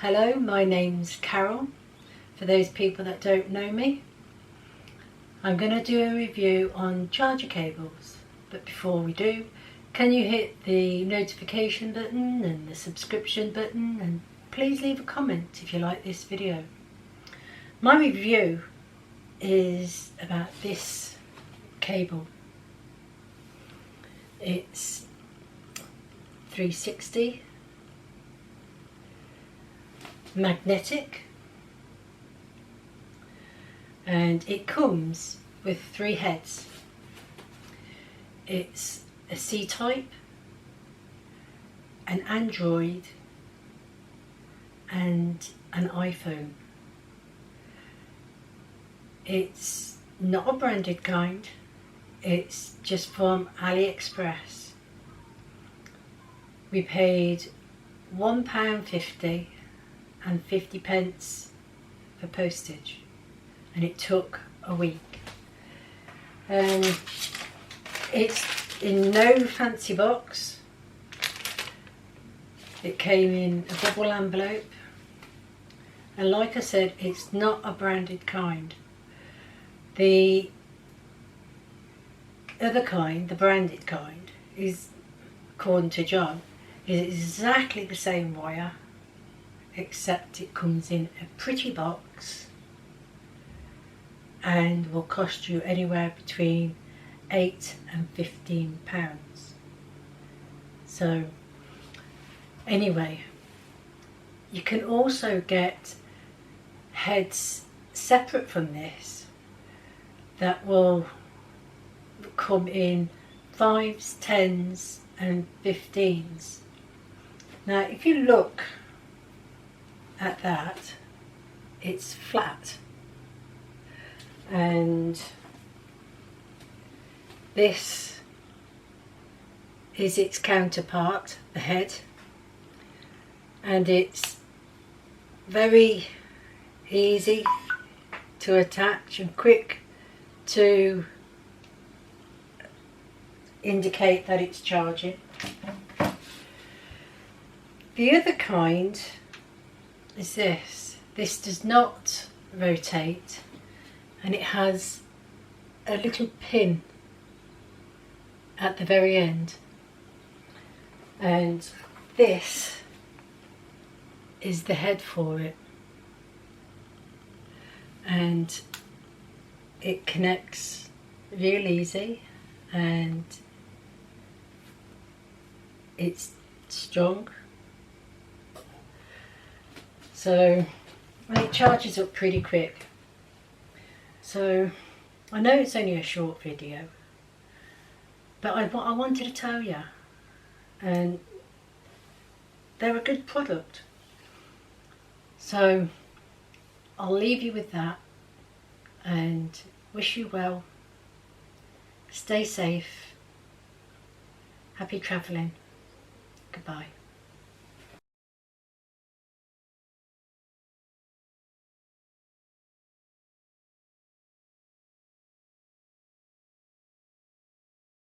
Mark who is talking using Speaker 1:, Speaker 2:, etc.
Speaker 1: Hello, my name's Carol. For those people that don't know me, I'm going to do a review on charger cables. But before we do, can you hit the notification button and the subscription button, and please leave a comment if you like this video. My review is about this cable. It's 360 magnetic, and it comes with 3 heads. It's a C-type, an Android and an iPhone. It's not a branded kind, it's just from AliExpress. We paid £1.50 and 50 pence for postage, and it took a week. It's in no fancy box. It came in a bubble envelope, and like I said, it's not a branded kind. The other kind, the branded kind, is, according to John, is exactly the same wire, except it comes in a pretty box and will cost you anywhere between £8 and £15. So anyway, you can also get heads separate from this that will come in 5s, 10s and 15s. Now if you look at that, it's flat, and this is its counterpart, the head, and it's very easy to attach and quick to indicate that it's charging. The other kind is this. This does not rotate, and it has a little pin at the very end, and this is the head for it, and it connects real easy, and it's strong, so it charges up pretty quick. So I know it's only a short video, but I wanted to tell you, and they're a good product. So I'll leave you with that and wish you well. Stay safe. Happy travelling. Goodbye.